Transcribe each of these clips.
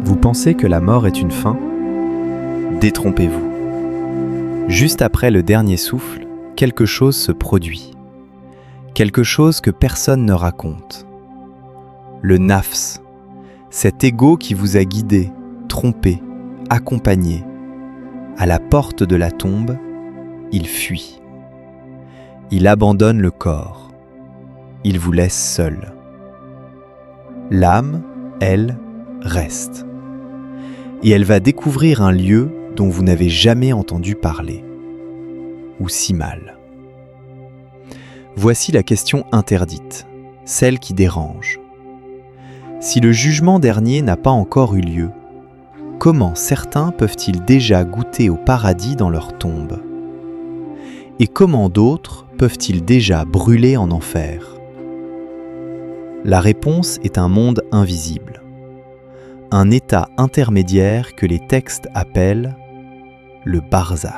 Vous pensez que la mort est une fin ? Détrompez-vous. Juste après le dernier souffle, quelque chose se produit. Quelque chose que personne ne raconte. Le nafs, cet ego qui vous a guidé, trompé, accompagné. À la porte de la tombe, il fuit. Il abandonne le corps. Il vous laisse seul. L'âme, elle, reste. Et elle va découvrir un lieu dont vous n'avez jamais entendu parler, ou si mal. Voici la question interdite, celle qui dérange. Si le jugement dernier n'a pas encore eu lieu, comment certains peuvent-ils déjà goûter au paradis dans leur tombe ? Et comment d'autres peuvent-ils déjà brûler en enfer ? La réponse est un monde invisible. Un état intermédiaire que les textes appellent le barzakh.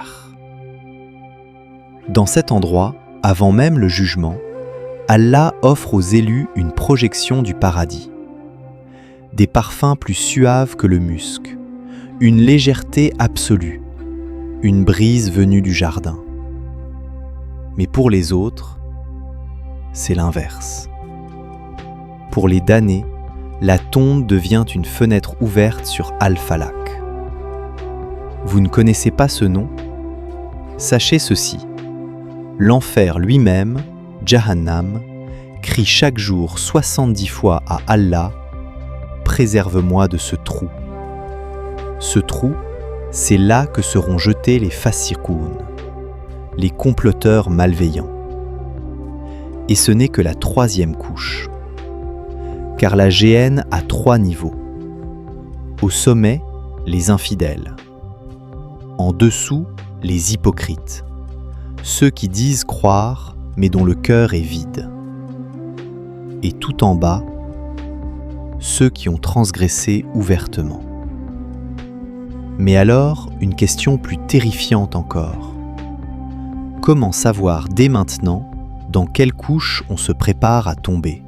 Dans cet endroit, avant même le jugement, Allah offre aux élus une projection du paradis. Des parfums plus suaves que le musc, une légèreté absolue, une brise venue du jardin. Mais pour les autres, c'est l'inverse. Pour les damnés, la tombe devient une fenêtre ouverte sur Al-Falak. Vous ne connaissez pas ce nom ? Sachez ceci. L'enfer lui-même, Jahannam, crie chaque jour 70 fois à Allah « Préserve-moi de ce trou ». Ce trou, c'est là que seront jetés les fasiqoun, les comploteurs malveillants. Et ce n'est que la 3e couche. Car la géhenne a 3 niveaux. Au sommet, les infidèles. En dessous, les hypocrites. Ceux qui disent croire, mais dont le cœur est vide. Et tout en bas, ceux qui ont transgressé ouvertement. Mais alors, une question plus terrifiante encore. Comment savoir dès maintenant dans quelle couche on se prépare à tomber ?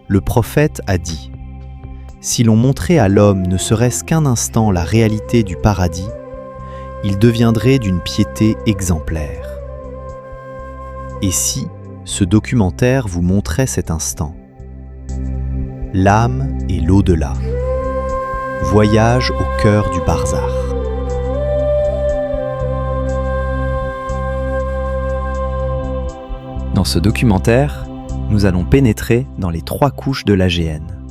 Le prophète a dit « Si l'on montrait à l'homme ne serait-ce qu'un instant la réalité du paradis, il deviendrait d'une piété exemplaire. » Et si ce documentaire vous montrait cet instant ? L'âme et l'au-delà. Voyage au cœur du barzakh. Dans ce documentaire, nous allons pénétrer dans les 3 couches de la géhenne,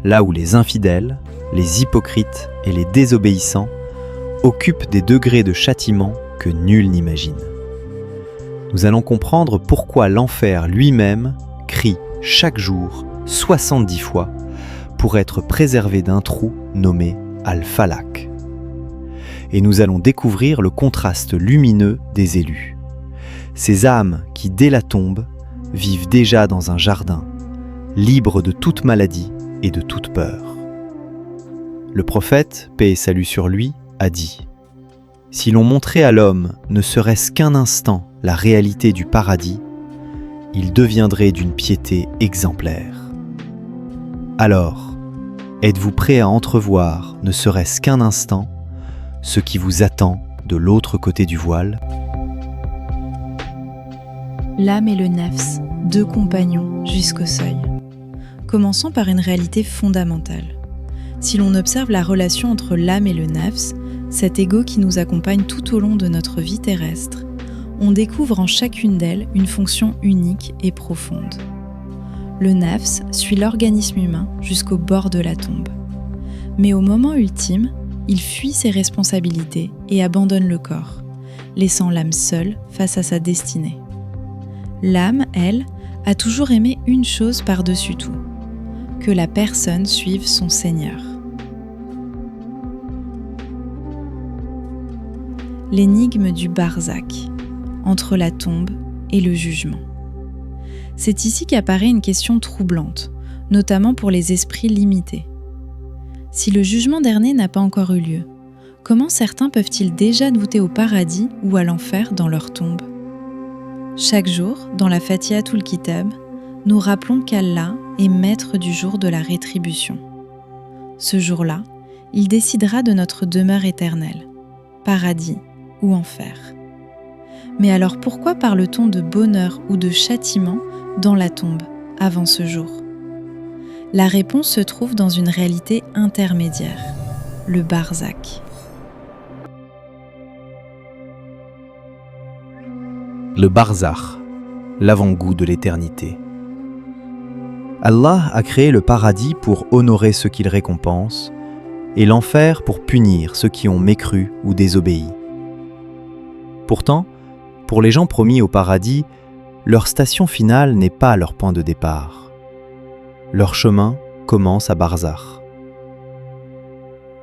là où les infidèles, les hypocrites et les désobéissants occupent des degrés de châtiment que nul n'imagine. Nous allons comprendre pourquoi l'enfer lui-même crie chaque jour 70 fois pour être préservé d'un trou nommé Al-Falak. Et nous allons découvrir le contraste lumineux des élus. Ces âmes qui, dès la tombe, vivent déjà dans un jardin, libres de toute maladie et de toute peur. Le prophète, paix et salut sur lui, a dit « Si l'on montrait à l'homme ne serait-ce qu'un instant la réalité du paradis, il deviendrait d'une piété exemplaire. » Alors, êtes-vous prêt à entrevoir, ne serait-ce qu'un instant, ce qui vous attend de l'autre côté du voile ? L'âme et le nafs, 2 compagnons jusqu'au seuil. Commençons par une réalité fondamentale. Si l'on observe la relation entre l'âme et le nafs, cet ego qui nous accompagne tout au long de notre vie terrestre, on découvre en chacune d'elles une fonction unique et profonde. Le nafs suit l'organisme humain jusqu'au bord de la tombe. Mais au moment ultime, il fuit ses responsabilités et abandonne le corps, laissant l'âme seule face à sa destinée. L'âme, elle, a toujours aimé une chose par-dessus tout, que la personne suive son Seigneur. L'énigme du barzakh, entre la tombe et le jugement. C'est ici qu'apparaît une question troublante, notamment pour les esprits limités. Si le jugement dernier n'a pas encore eu lieu, comment certains peuvent-ils déjà goûter au paradis ou à l'enfer dans leur tombe ? Chaque jour, dans la Fatihatul Kitab, nous rappelons qu'Allah est maître du jour de la rétribution. Ce jour-là, il décidera de notre demeure éternelle, paradis ou enfer. Mais alors pourquoi parle-t-on de bonheur ou de châtiment dans la tombe avant ce jour ? La réponse se trouve dans une réalité intermédiaire, le barzakh. Le barzakh, l'avant-goût de l'éternité. Allah a créé le paradis pour honorer ceux qu'il récompense et l'enfer pour punir ceux qui ont mécru ou désobéi. Pourtant, pour les gens promis au paradis, leur station finale n'est pas leur point de départ. Leur chemin commence à barzakh.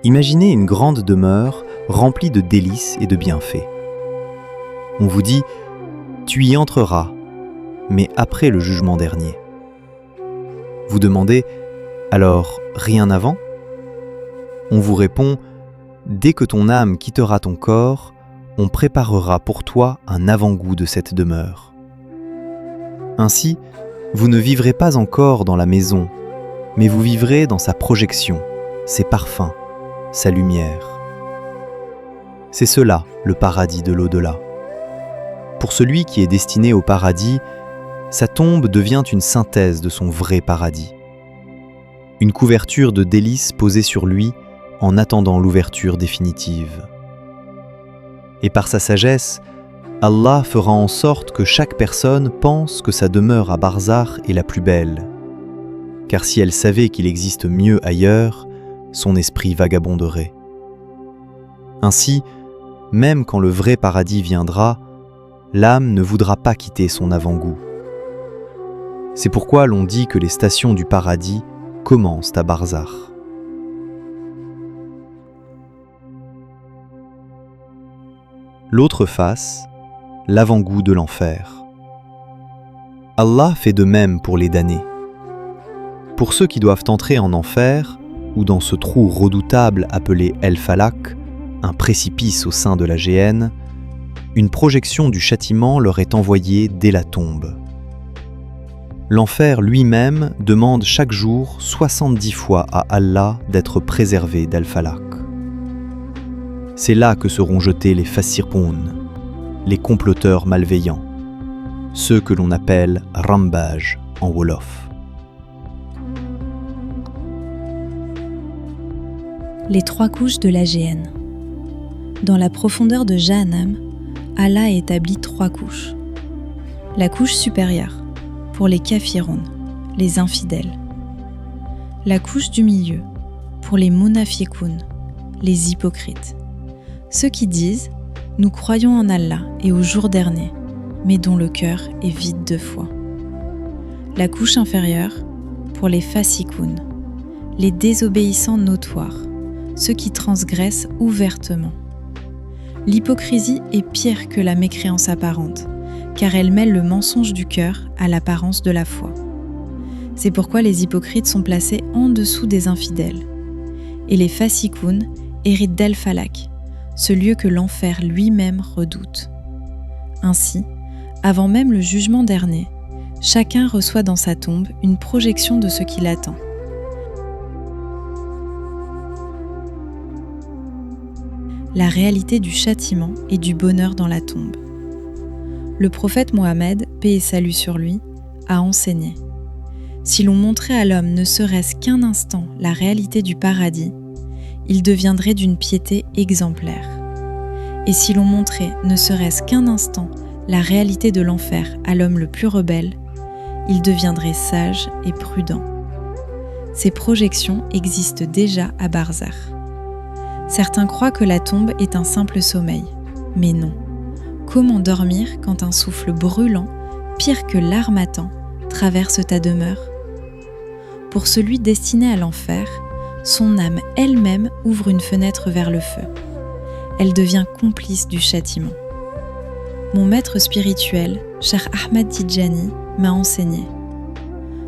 Imaginez une grande demeure remplie de délices et de bienfaits. On vous dit « Tu y entreras, mais après le jugement dernier ». Vous demandez « Alors, rien avant ?» On vous répond « Dès que ton âme quittera ton corps, on préparera pour toi un avant-goût de cette demeure. » Ainsi, vous ne vivrez pas encore dans la maison, mais vous vivrez dans sa projection, ses parfums, sa lumière. C'est cela, le paradis de l'au-delà. Pour celui qui est destiné au paradis, sa tombe devient une synthèse de son vrai paradis. Une couverture de délices posée sur lui en attendant l'ouverture définitive. Et par sa sagesse, Allah fera en sorte que chaque personne pense que sa demeure à barzakh est la plus belle. Car si elle savait qu'il existe mieux ailleurs, son esprit vagabonderait. Ainsi, même quand le vrai paradis viendra, l'âme ne voudra pas quitter son avant-goût. C'est pourquoi l'on dit que les stations du paradis commencent à barzakh. L'autre face, l'avant-goût de l'enfer. Allah fait de même pour les damnés. Pour ceux qui doivent entrer en enfer, ou dans ce trou redoutable appelé El-Falak, un précipice au sein de la géhenne, une projection du châtiment leur est envoyée dès la tombe. L'enfer lui-même demande chaque jour 70 fois à Allah d'être préservé d'Al-Falak. C'est là que seront jetés les fassirpoun, les comploteurs malveillants, ceux que l'on appelle rambaj en wolof. Les 3 couches de la géhenne. Dans la profondeur de Jahannam, Allah a établi 3 couches. La couche supérieure, pour les kafiroun, les infidèles. La couche du milieu, pour les munafiqoun, les hypocrites. Ceux qui disent « Nous croyons en Allah et au jour dernier », mais dont le cœur est vide de foi. La couche inférieure, pour les fasikoun, les désobéissants notoires, ceux qui transgressent ouvertement. L'hypocrisie est pire que la mécréance apparente, car elle mêle le mensonge du cœur à l'apparence de la foi. C'est pourquoi les hypocrites sont placés en dessous des infidèles. Et les fasikoun héritent d'Al-Falak, ce lieu que l'enfer lui-même redoute. Ainsi, avant même le jugement dernier, chacun reçoit dans sa tombe une projection de ce qui l'attend. La réalité du châtiment et du bonheur dans la tombe. Le prophète Mohammed, paix et salut sur lui, a enseigné : si l'on montrait à l'homme ne serait-ce qu'un instant la réalité du paradis, il deviendrait d'une piété exemplaire. Et si l'on montrait ne serait-ce qu'un instant la réalité de l'enfer à l'homme le plus rebelle, il deviendrait sage et prudent. Ces projections existent déjà à barzakh. Certains croient que la tombe est un simple sommeil, mais non. Comment dormir quand un souffle brûlant, pire que l'harmattan, traverse ta demeure ? Pour celui destiné à l'enfer, son âme elle-même ouvre une fenêtre vers le feu. Elle devient complice du châtiment. Mon maître spirituel, Cheikh Ahmad Tidjani, m'a enseigné :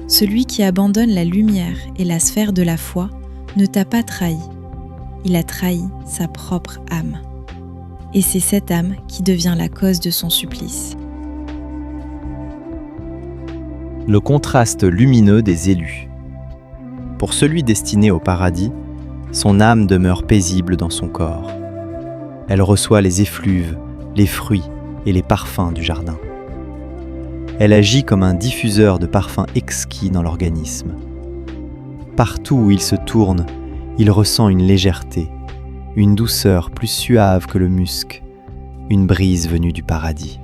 celui qui abandonne la lumière et la sphère de la foi ne t'a pas trahi. Il a trahi sa propre âme. Et c'est cette âme qui devient la cause de son supplice. Le contraste lumineux des élus. Pour celui destiné au paradis, Son âme demeure paisible dans son corps. Elle reçoit les effluves, les fruits et les parfums du jardin. Elle agit comme un diffuseur de parfums exquis dans l'organisme. Partout où il se tourne, il ressent une légèreté, une douceur plus suave que le musc, une brise venue du paradis.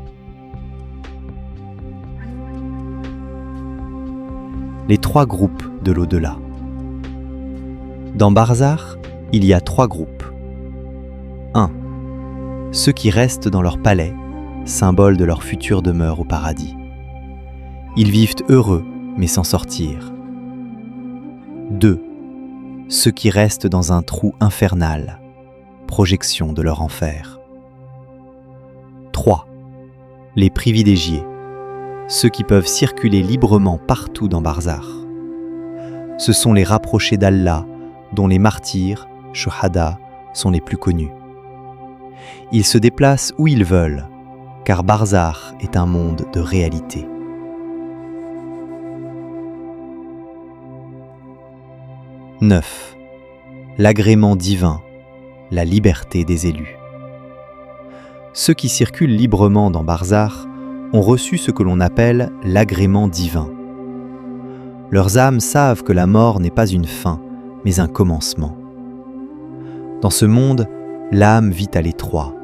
Les 3 groupes de l'au-delà. Dans Barzakh, il y a 3 groupes. 1. Ceux qui restent dans leur palais, symbole de leur future demeure au paradis. Ils vivent heureux, mais sans sortir. 2. Ceux qui restent dans un trou infernal, projection de leur enfer. 3. Les privilégiés, ceux qui peuvent circuler librement partout dans Barzakh. Ce sont les rapprochés d'Allah, dont les martyrs, shuhada, sont les plus connus. Ils se déplacent où ils veulent, car Barzakh est un monde de réalité. « 9. L'agrément divin, la liberté des élus. Ceux qui circulent librement dans Barzakh ont reçu ce que l'on appelle l'agrément divin. Leurs âmes savent que la mort n'est pas une fin, mais un commencement. Dans ce monde, l'âme vit à l'étroit.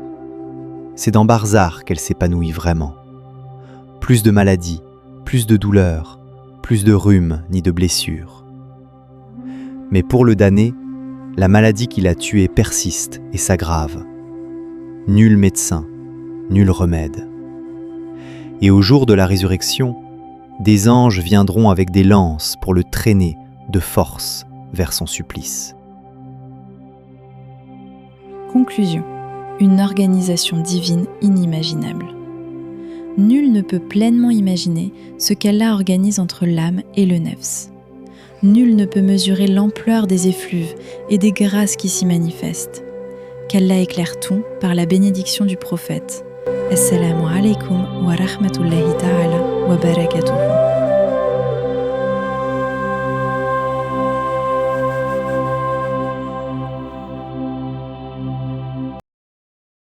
C'est dans Barzakh qu'elle s'épanouit vraiment. Plus de maladies, plus de douleurs, plus de rhumes ni de blessures. Mais pour le damné, la maladie qui l'a tué persiste et s'aggrave. Nul médecin, nul remède. Et au jour de la résurrection, des anges viendront avec des lances pour le traîner de force vers son supplice. Conclusion. Une organisation divine inimaginable. Nul ne peut pleinement imaginer ce qu'Allah organise entre l'âme et le nefs. Nul ne peut mesurer l'ampleur des effluves et des grâces qui s'y manifestent. Qu'Allah éclaire tout par la bénédiction du prophète. Assalamu alaikum wa rahmatullahi ta'ala wa barakatuhu.